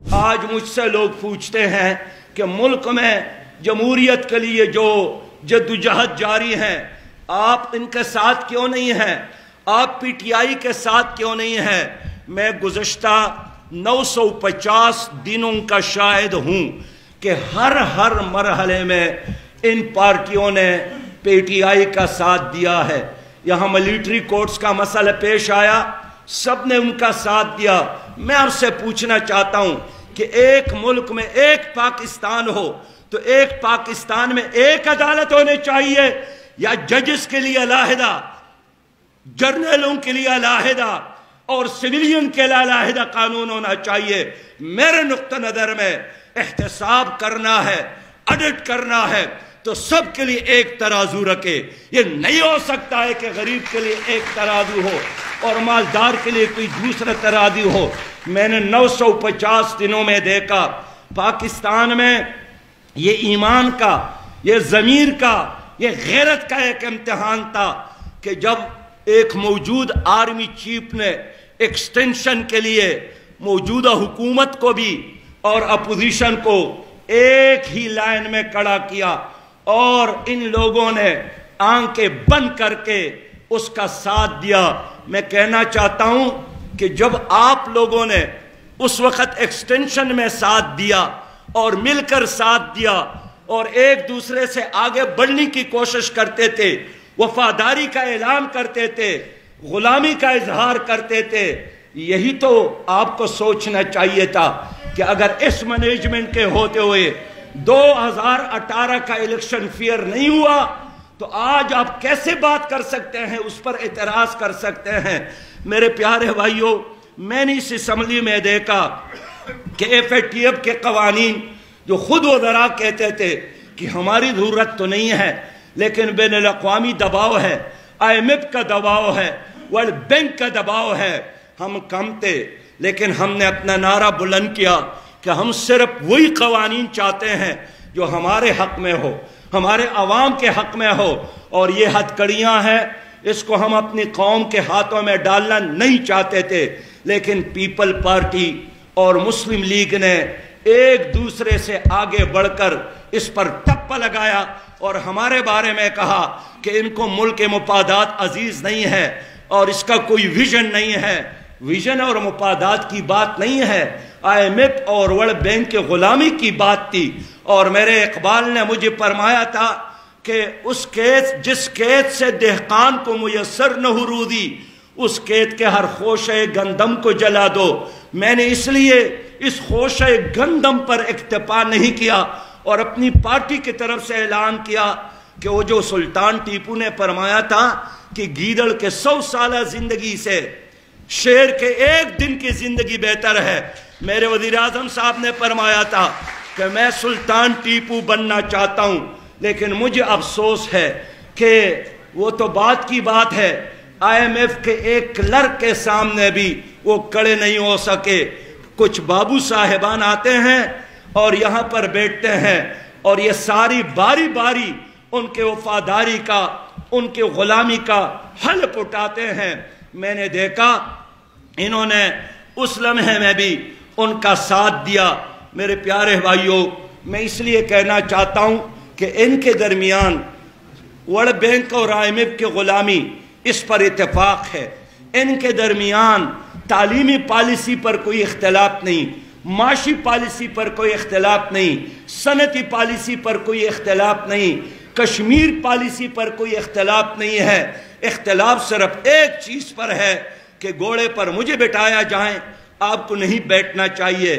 آج مجھ سے لوگ پوچھتے ہیں کہ ملک میں جمہوریت کے لیے جو جدوجہد جاری ہے آپ ان کے ساتھ کیوں نہیں ہیں؟ آپ پی ٹی آئی کے ساتھ کیوں نہیں ہیں؟ میں گزشتہ 950 دنوں کا شاہد ہوں کہ ہر مرحلے میں ان پارٹیوں نے پی ٹی آئی کا ساتھ دیا ہے۔ یہاں ملیٹری کورٹس کا مسئلہ پیش آیا، سب نے ان کا ساتھ دیا۔ میں آپ سے پوچھنا چاہتا ہوں کہ ایک ملک میں ایک پاکستان ہو تو ایک پاکستان میں ایک عدالت ہونے چاہیے یا ججز کے لیے علیحدہ، جرنلوں کے لیے علیحدہ اور سویلین کے لیے علیحدہ قانون ہونا چاہیے؟ میرے نقطہ نظر میں احتساب کرنا ہے، آڈٹ کرنا ہے تو سب کے لیے ایک ترازو رکھے۔ یہ نہیں ہو سکتا ہے کہ غریب کے لیے ایک ترازو ہو اور مالدار کے لیے کوئی دوسرا ترازو ہو۔ میں نے 950 دنوں میں دیکھا پاکستان میں یہ ایمان کا، یہ ضمیر کا، یہ غیرت کا ایک امتحان تھا کہ جب ایک موجود آرمی چیف نے ایکسٹینشن کے لیے موجودہ حکومت کو بھی اور اپوزیشن کو ایک ہی لائن میں کھڑا کیا اور ان لوگوں نے آنکھیں بند کر کے اس کا ساتھ دیا۔ میں کہنا چاہتا ہوں کہ جب آپ لوگوں نے اس وقت ایکسٹینشن میں ساتھ دیا اور مل کر ساتھ دیا اور ایک دوسرے سے آگے بڑھنے کی کوشش کرتے تھے، وفاداری کا اعلان کرتے تھے، غلامی کا اظہار کرتے تھے، یہی تو آپ کو سوچنا چاہیے تھا کہ اگر اس مینجمنٹ کے ہوتے ہوئے 2018 کا الیکشن فیئر نہیں ہوا تو آج آپ کیسے بات کر سکتے ہیں، اس پر اعتراض کر سکتے ہیں؟ میرے پیارے بھائیوں، میں نے اس اسمبلی میں دیکھا کہ ایف اے ٹی ایف کے قوانین جو خود وزراء کہتے تھے کہ ہماری ضرورت تو نہیں ہے لیکن بین الاقوامی دباؤ ہے، آئی ایم ایف کا دباؤ ہے، ورلڈ بینک کا دباؤ ہے، ہم کم تھے لیکن ہم نے اپنا نعرہ بلند کیا کہ ہم صرف وہی قوانین چاہتے ہیں جو ہمارے حق میں ہو، ہمارے عوام کے حق میں ہو، اور یہ ہتھ کڑیاں ہیں اس کو ہم اپنی قوم کے ہاتھوں میں ڈالنا نہیں چاہتے تھے، لیکن پیپل پارٹی اور مسلم لیگ نے ایک دوسرے سے آگے بڑھ کر اس پر ٹپا لگایا اور ہمارے بارے میں کہا کہ ان کو ملک کے مفادات عزیز نہیں ہے اور اس کا کوئی ویژن نہیں ہے۔ ویژن اور مفادات کی بات نہیں ہے، آئی ایم ایف اور ورلڈ بینک کے غلامی کی بات تھی۔ اور میرے اقبال نے مجھے فرمایا تھا کہ اس کھیت جس کھیت سے دہقان کو میسر نہ ہو رودی، اس کھیت کے ہر خوشے گندم کو جلا دو۔ میں نے اس لیے اس خوشے گندم پر اکتفا نہیں کیا اور اپنی پارٹی کی طرف سے اعلان کیا کہ وہ جو سلطان ٹیپو نے فرمایا تھا کہ گیدڑ کے 100 سالہ زندگی سے شیر کے ایک دن کی زندگی بہتر ہے، میرے وزیر اعظم صاحب نے فرمایا تھا کہ میں سلطان ٹیپو بننا چاہتا ہوں، لیکن مجھے افسوس ہے کہ وہ تو بات کی بات ہے، آئی ایم ایف کے ایک کلرک کے سامنے بھی وہ کھڑے نہیں ہو سکے۔ کچھ بابو صاحبان آتے ہیں اور یہاں پر بیٹھتے ہیں اور یہ ساری باری باری ان کے وفاداری کا، ان کے غلامی کا حلف اٹھاتے ہیں۔ میں نے دیکھا انہوں نے اس لمحے میں بھی ان کا ساتھ دیا۔ میرے پیارے بھائیوں، میں اس لیے کہنا چاہتا ہوں کہ ان کے درمیان ورلڈ بینک اور آئی ایم ایف کی غلامی اس پر اتفاق ہے، ان کے درمیان تعلیمی پالیسی پر کوئی اختلاف نہیں، معاشی پالیسی پر کوئی اختلاف نہیں، صنعتی پالیسی پر کوئی اختلاف نہیں، کشمیر پالیسی پر کوئی اختلاف نہیں ہے۔ اختلاف صرف ایک چیز پر ہے کہ گھوڑے پر مجھے بٹھایا جائیں، آپ کو نہیں بیٹھنا چاہیے۔